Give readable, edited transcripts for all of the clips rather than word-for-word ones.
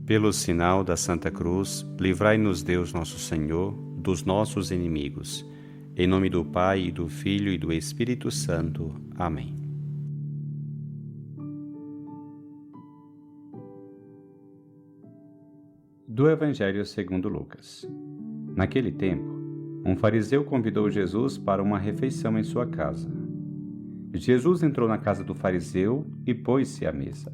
Pelo sinal da Santa Cruz, livrai-nos Deus nosso Senhor dos nossos inimigos. Em nome do Pai, e do Filho e do Espírito Santo. Amém. Do Evangelho segundo Lucas. Naquele tempo, um fariseu convidou Jesus para uma refeição em sua casa. Jesus entrou na casa do fariseu e pôs-se à mesa.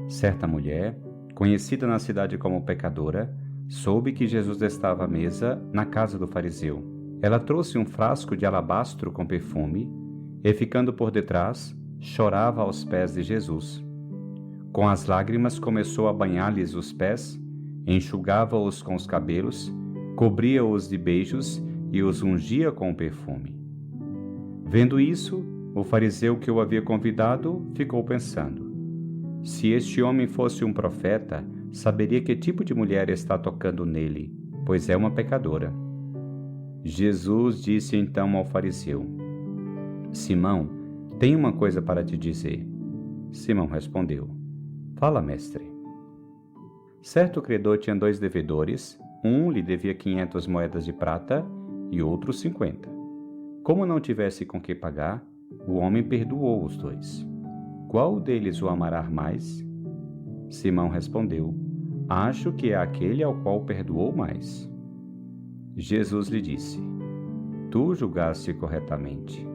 Certa mulher, conhecida na cidade como pecadora, soube que Jesus estava à mesa na casa do fariseu. Ela trouxe um frasco de alabastro com perfume e, ficando por detrás, chorava aos pés de Jesus. Com as lágrimas começou a banhar-lhes os pés, enxugava-os com os cabelos, cobria-os de beijos e os ungia com o perfume. Vendo isso, o fariseu que o havia convidado ficou pensando: se este homem fosse um profeta, saberia que tipo de mulher está tocando nele, pois é uma pecadora. Jesus disse então ao fariseu: Simão, tenho uma coisa para te dizer. Simão respondeu: Fala, mestre. Certo credor tinha 2 devedores, um lhe devia 500 moedas de prata e outro 50. Como não tivesse com que pagar, o homem perdoou os 2. Qual deles o amará mais? Simão respondeu: Acho que é aquele ao qual perdoou mais. Jesus lhe disse: Tu julgaste corretamente.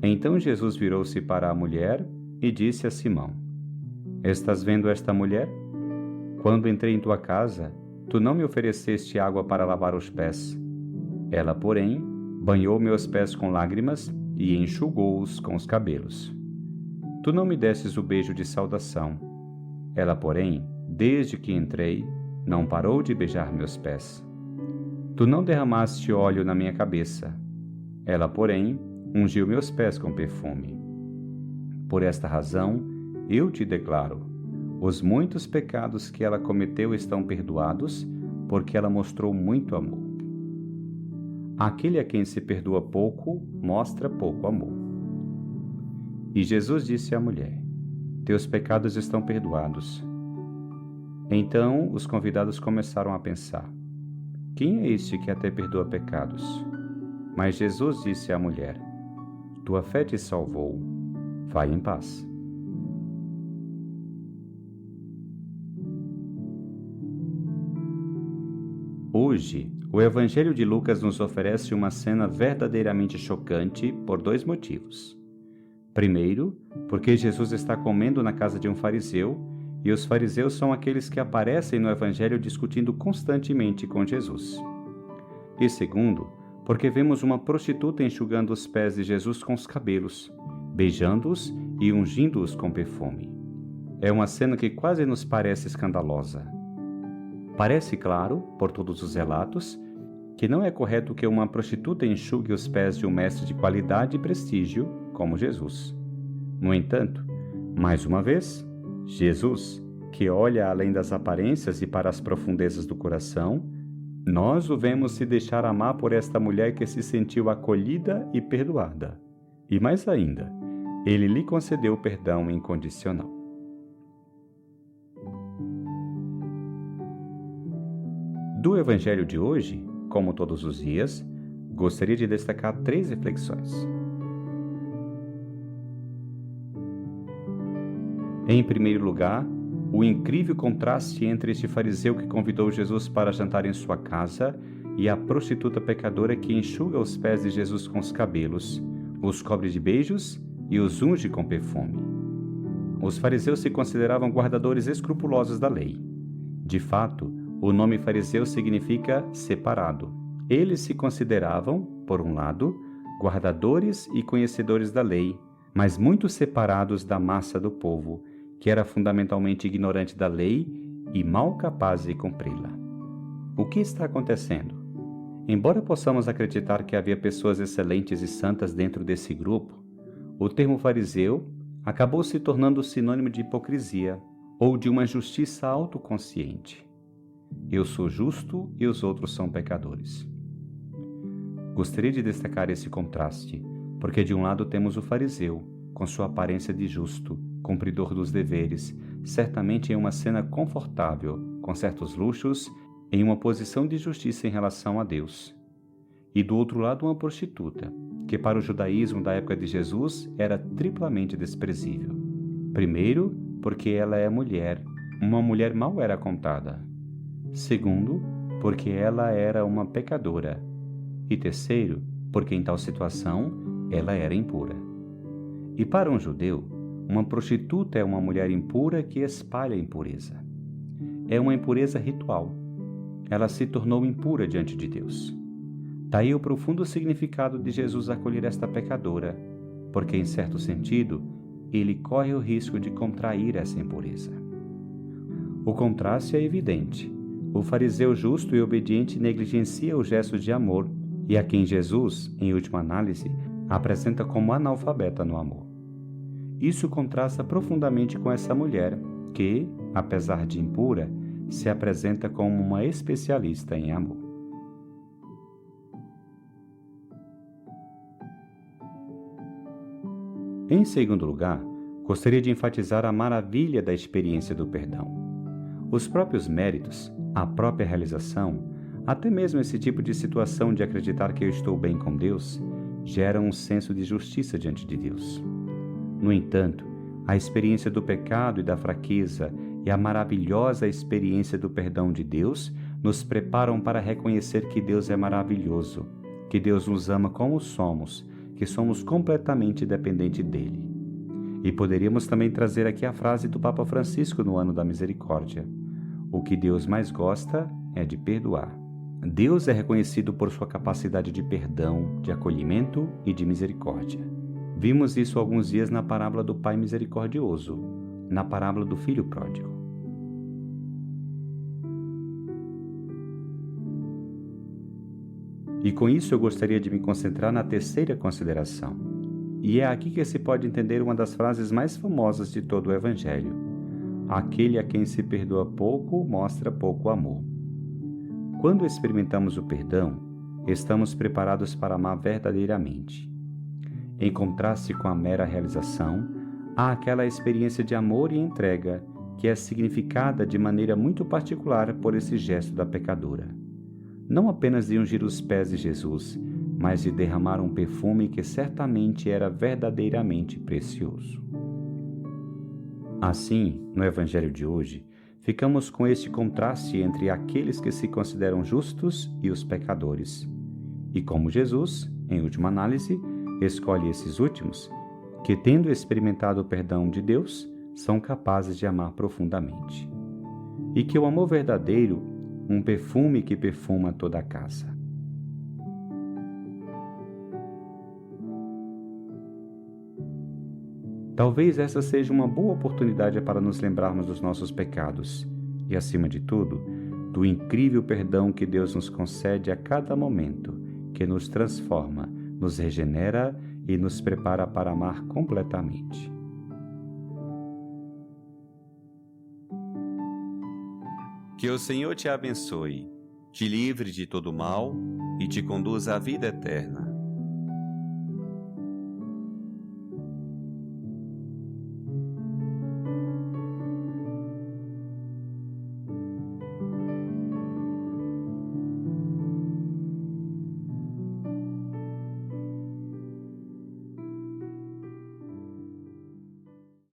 Então Jesus virou-se para a mulher e disse a Simão: Estás vendo esta mulher? Quando entrei em tua casa, tu não me ofereceste água para lavar os pés. Ela, porém, banhou meus pés com lágrimas e enxugou-os com os cabelos. Tu não me destes o beijo de saudação. Ela, porém, desde que entrei, não parou de beijar meus pés. Tu não derramaste óleo na minha cabeça. Ela, porém, ungiu meus pés com perfume. Por esta razão, eu te declaro: os muitos pecados que ela cometeu estão perdoados, porque ela mostrou muito amor. Aquele a quem se perdoa pouco, mostra pouco amor. E Jesus disse à mulher: Teus pecados estão perdoados. Então os convidados começaram a pensar: Quem é este que até perdoa pecados? Mas Jesus disse à mulher: Tua fé te salvou. Vai em paz. Hoje, o Evangelho de Lucas nos oferece uma cena verdadeiramente chocante por 2 motivos. Primeiro, porque Jesus está comendo na casa de um fariseu, e os fariseus são aqueles que aparecem no Evangelho discutindo constantemente com Jesus. E segundo, porque vemos uma prostituta enxugando os pés de Jesus com os cabelos, beijando-os e ungindo-os com perfume. É uma cena que quase nos parece escandalosa. Parece claro, por todos os relatos, que não é correto que uma prostituta enxugue os pés de um mestre de qualidade e prestígio como Jesus. No entanto, mais uma vez, Jesus, que olha além das aparências e para as profundezas do coração, nós o vemos se deixar amar por esta mulher que se sentiu acolhida e perdoada. E mais ainda, ele lhe concedeu perdão incondicional. Do Evangelho de hoje, como todos os dias, gostaria de destacar 3 reflexões. Em primeiro lugar, o incrível contraste entre este fariseu que convidou Jesus para jantar em sua casa e a prostituta pecadora que enxuga os pés de Jesus com os cabelos, os cobre de beijos e os unge com perfume. Os fariseus se consideravam guardadores escrupulosos da lei. De fato, o nome fariseu significa separado. Eles se consideravam, por um lado, guardadores e conhecedores da lei, mas muito separados da massa do povo, que era fundamentalmente ignorante da lei e mal capaz de cumpri-la. O que está acontecendo? Embora possamos acreditar que havia pessoas excelentes e santas dentro desse grupo, o termo fariseu acabou se tornando sinônimo de hipocrisia ou de uma justiça autoconsciente. Eu sou justo e os outros são pecadores. Gostaria de destacar esse contraste, porque de um lado temos o fariseu, com sua aparência de justo, cumpridor dos deveres, certamente em uma cena confortável, com certos luxos, em uma posição de justiça em relação a Deus. E do outro lado, uma prostituta, que para o judaísmo da época de Jesus era triplamente desprezível. Primeiro, porque ela é mulher, uma mulher mal era contada. Segundo, porque ela era uma pecadora. E terceiro, porque em tal situação ela era impura. E para um judeu, uma prostituta é uma mulher impura que espalha a impureza. É uma impureza ritual. Ela se tornou impura diante de Deus. Daí o profundo significado de Jesus acolher esta pecadora, porque, em certo sentido, ele corre o risco de contrair essa impureza. O contraste é evidente. O fariseu justo e obediente negligencia o gesto de amor e a quem Jesus, em última análise, apresenta como analfabeta no amor. Isso contrasta profundamente com essa mulher que, apesar de impura, se apresenta como uma especialista em amor. Em segundo lugar, gostaria de enfatizar a maravilha da experiência do perdão. Os próprios méritos, a própria realização, até mesmo esse tipo de situação de acreditar que eu estou bem com Deus, geram um senso de justiça diante de Deus. No entanto, a experiência do pecado e da fraqueza e a maravilhosa experiência do perdão de Deus nos preparam para reconhecer que Deus é maravilhoso, que Deus nos ama como somos, que somos completamente dependentes dele. E poderíamos também trazer aqui a frase do Papa Francisco no Ano da Misericórdia: o que Deus mais gosta é de perdoar. Deus é reconhecido por sua capacidade de perdão, de acolhimento e de misericórdia. Vimos isso alguns dias na parábola do Pai Misericordioso, na parábola do Filho Pródigo. E com isso eu gostaria de me concentrar na terceira consideração. E é aqui que se pode entender uma das frases mais famosas de todo o Evangelho: aquele a quem se perdoa pouco mostra pouco amor. Quando experimentamos o perdão, estamos preparados para amar verdadeiramente. Em contraste com a mera realização, há aquela experiência de amor e entrega que é significada de maneira muito particular por esse gesto da pecadora. Não apenas de ungir os pés de Jesus, mas de derramar um perfume que certamente era verdadeiramente precioso. Assim, no Evangelho de hoje, ficamos com este contraste entre aqueles que se consideram justos e os pecadores. E como Jesus, em última análise, escolhe esses últimos, que, tendo experimentado o perdão de Deus, são capazes de amar profundamente. E que o amor verdadeiro, um perfume que perfuma toda a casa. Talvez essa seja uma boa oportunidade para nos lembrarmos dos nossos pecados e, acima de tudo, do incrível perdão que Deus nos concede a cada momento, que nos transforma, nos regenera e nos prepara para amar completamente. Que o Senhor te abençoe, te livre de todo mal e te conduza à vida eterna.